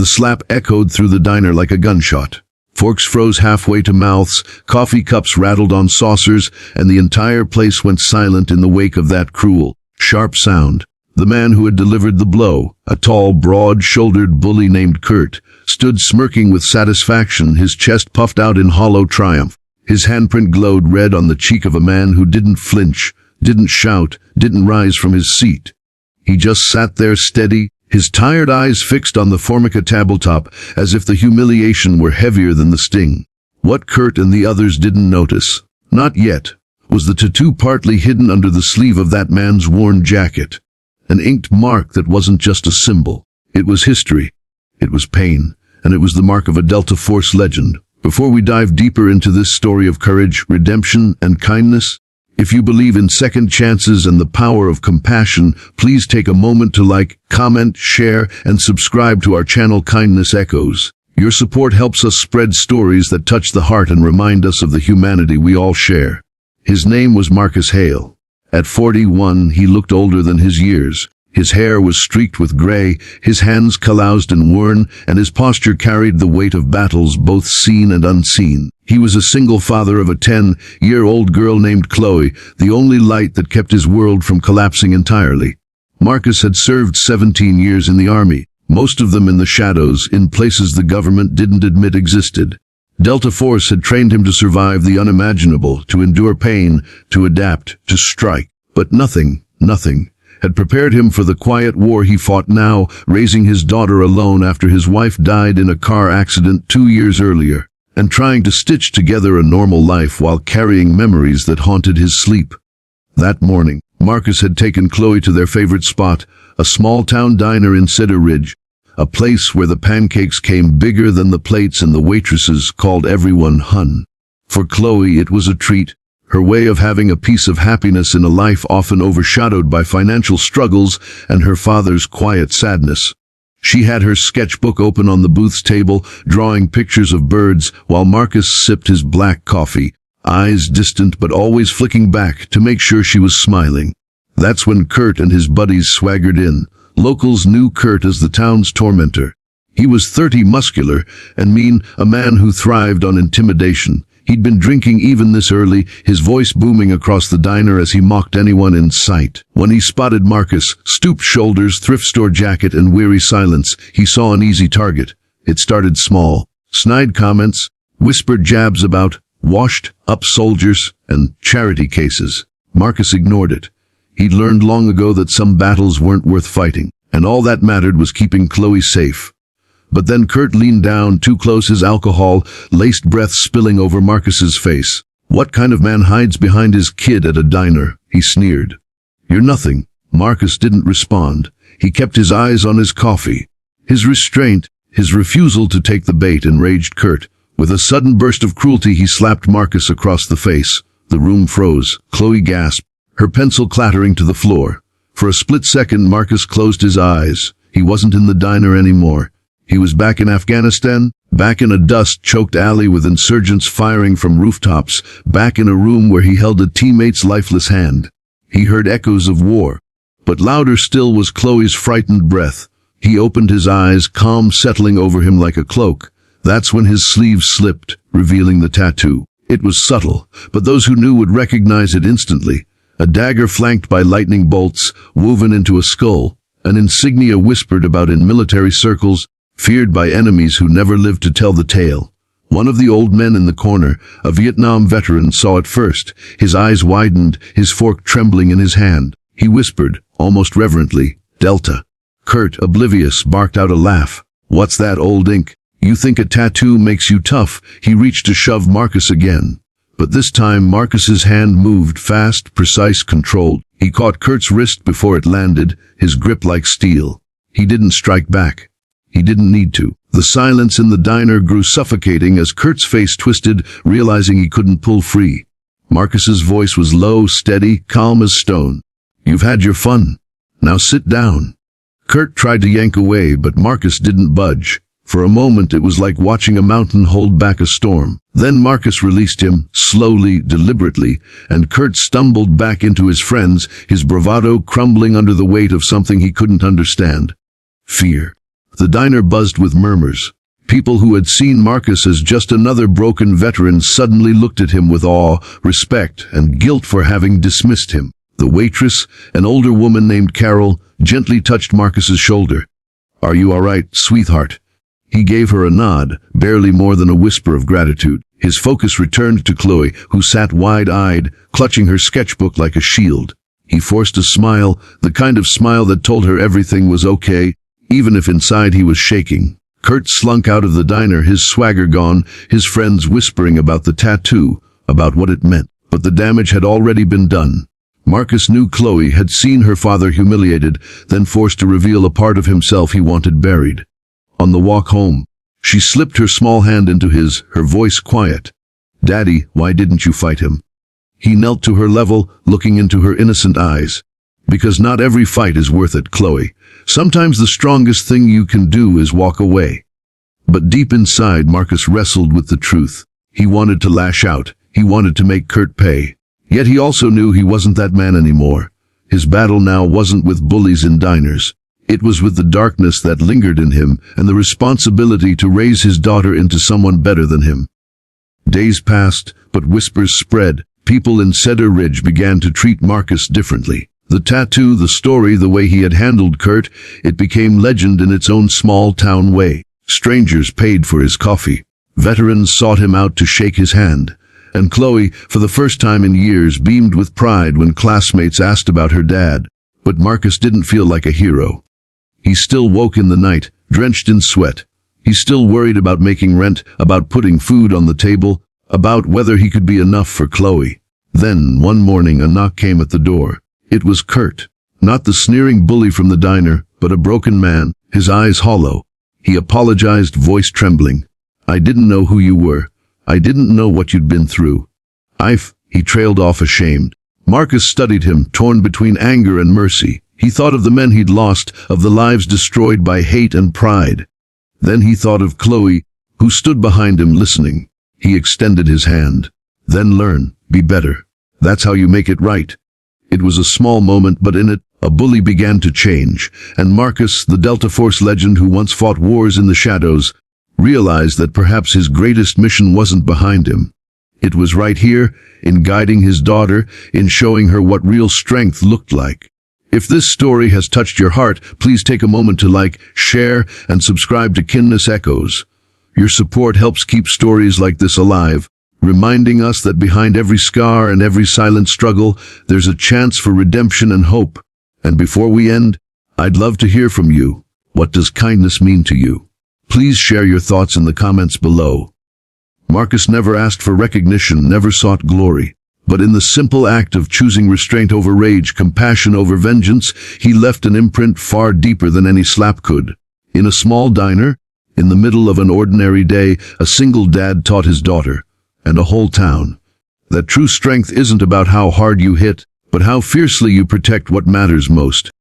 The slap echoed through the diner like a gunshot. Forks froze halfway to mouths, coffee cups rattled on saucers, and the entire place went silent in the wake of that cruel, sharp sound. The man who had delivered the blow, a tall, broad-shouldered bully named Kurt, stood smirking with satisfaction, his chest puffed out in hollow triumph. His handprint glowed red on the cheek of a man who didn't flinch, didn't shout, didn't rise from his seat. He just sat there steady, his tired eyes fixed on the Formica tabletop, as if the humiliation were heavier than the sting. What Kurt and the others didn't notice, not yet, was the tattoo partly hidden under the sleeve of that man's worn jacket. An inked mark that wasn't just a symbol. It was history. It was pain. And it was the mark of a Delta Force legend. Before we dive deeper into this story of courage, redemption, and kindness, if you believe in second chances and the power of compassion, please take a moment to like, comment, share, and subscribe to our channel Kindness Echoes. Your support helps us spread stories that touch the heart and remind us of the humanity we all share. His name was Marcus Hale. At 41, he looked older than his years. His hair was streaked with gray, his hands calloused and worn, and his posture carried the weight of battles both seen and unseen. He was a single father of a 10-year-old girl named Chloe, the only light that kept his world from collapsing entirely. Marcus had served 17 years in the army, most of them in the shadows, in places the government didn't admit existed. Delta Force had trained him to survive the unimaginable, to endure pain, to adapt, to strike. But nothing had prepared him for the quiet war he fought now, raising his daughter alone after his wife died in a car accident 2 years earlier, and trying to stitch together a normal life while carrying memories that haunted his sleep. That morning, Marcus had taken Chloe to their favorite spot, a small-town diner in Cedar Ridge, a place where the pancakes came bigger than the plates and the waitresses called everyone Hun. For Chloe, it was a treat, her way of having a piece of happiness in a life often overshadowed by financial struggles and her father's quiet sadness. She had her sketchbook open on the booth's table, drawing pictures of birds, while Marcus sipped his black coffee, eyes distant but always flicking back to make sure she was smiling. That's when Kurt and his buddies swaggered in. Locals knew Kurt as the town's tormentor. He was 30, muscular and mean, a man who thrived on intimidation. He'd been drinking even this early, his voice booming across the diner as he mocked anyone in sight. When he spotted Marcus, stooped shoulders, thrift store jacket, and weary silence, he saw an easy target. It started small. Snide comments, whispered jabs about washed-up soldiers, and charity cases. Marcus ignored it. He'd learned long ago that some battles weren't worth fighting, and all that mattered was keeping Chloe safe. But then Kurt leaned down too close, his alcohol-laced breath spilling over Marcus's face. "What kind of man hides behind his kid at a diner?" he sneered. "You're nothing." Marcus didn't respond. He kept his eyes on his coffee. His restraint, his refusal to take the bait, enraged Kurt. With a sudden burst of cruelty, he slapped Marcus across the face. The room froze. Chloe gasped, her pencil clattering to the floor. For a split second, Marcus closed his eyes. He wasn't in the diner anymore. He was back in Afghanistan, back in a dust-choked alley with insurgents firing from rooftops, back in a room where he held a teammate's lifeless hand. He heard echoes of war, but louder still was Chloe's frightened breath. He opened his eyes, calm settling over him like a cloak. That's when his sleeve slipped, revealing the tattoo. It was subtle, but those who knew would recognize it instantly. A dagger flanked by lightning bolts, woven into a skull, an insignia whispered about in military circles, feared by enemies who never lived to tell the tale. One of the old men in the corner, a Vietnam veteran, saw it first. His eyes widened, his fork trembling in his hand. He whispered, almost reverently, "Delta." Kurt, oblivious, barked out a laugh. "What's that, old ink? You think a tattoo makes you tough?" He reached to shove Marcus again. But this time Marcus's hand moved, fast, precise, controlled. He caught Kurt's wrist before it landed, his grip like steel. He didn't strike back. He didn't need to. The silence in the diner grew suffocating as Kurt's face twisted, realizing he couldn't pull free. Marcus's voice was low, steady, calm as stone. "You've had your fun. Now sit down." Kurt tried to yank away, but Marcus didn't budge. For a moment it was like watching a mountain hold back a storm. Then Marcus released him, slowly, deliberately, and Kurt stumbled back into his friends, his bravado crumbling under the weight of something he couldn't understand. Fear. The diner buzzed with murmurs. People who had seen Marcus as just another broken veteran suddenly looked at him with awe, respect, and guilt for having dismissed him. The waitress, an older woman named Carol, gently touched Marcus's shoulder. "Are you all right, sweetheart?" He gave her a nod, barely more than a whisper of gratitude. His focus returned to Chloe, who sat wide-eyed, clutching her sketchbook like a shield. He forced a smile, the kind of smile that told her everything was okay, even if inside he was shaking. Kurt slunk out of the diner, his swagger gone, his friends whispering about the tattoo, about what it meant. But the damage had already been done. Marcus knew Chloe had seen her father humiliated, then forced to reveal a part of himself he wanted buried. On the walk home, she slipped her small hand into his, her voice quiet. "Daddy, why didn't you fight him?" He knelt to her level, looking into her innocent eyes. "Because not every fight is worth it, Chloe. Sometimes the strongest thing you can do is walk away." But deep inside, Marcus wrestled with the truth. He wanted to lash out. He wanted to make Kurt pay. Yet he also knew he wasn't that man anymore. His battle now wasn't with bullies in diners. It was with the darkness that lingered in him and the responsibility to raise his daughter into someone better than him. Days passed, but whispers spread. People in Cedar Ridge began to treat Marcus differently. The tattoo, the story, the way he had handled Kurt, it became legend in its own small-town way. Strangers paid for his coffee. Veterans sought him out to shake his hand. And Chloe, for the first time in years, beamed with pride when classmates asked about her dad. But Marcus didn't feel like a hero. He still woke in the night, drenched in sweat. He still worried about making rent, about putting food on the table, about whether he could be enough for Chloe. Then, one morning, a knock came at the door. It was Kurt. Not the sneering bully from the diner, but a broken man, his eyes hollow. He apologized, voice trembling. "I didn't know who you were. I didn't know what you'd been through." He trailed off ashamed. Marcus studied him, torn between anger and mercy. He thought of the men he'd lost, of the lives destroyed by hate and pride. Then he thought of Chloe, who stood behind him listening. He extended his hand. "Then learn, be better. That's how you make it right." It was a small moment, but in it, a bully began to change, and Marcus, the Delta Force legend who once fought wars in the shadows, realized that perhaps his greatest mission wasn't behind him. It was right here, in guiding his daughter, in showing her what real strength looked like. If this story has touched your heart, please take a moment to like, share, and subscribe to Kindness Echoes. Your support helps keep stories like this alive, reminding us that behind every scar and every silent struggle, there's a chance for redemption and hope. And before we end, I'd love to hear from you. What does kindness mean to you? Please share your thoughts in the comments below. Marcus never asked for recognition, never sought glory. But in the simple act of choosing restraint over rage, compassion over vengeance, he left an imprint far deeper than any slap could. In a small diner, in the middle of an ordinary day, a single dad taught his daughter, and a whole town, that true strength isn't about how hard you hit, but how fiercely you protect what matters most.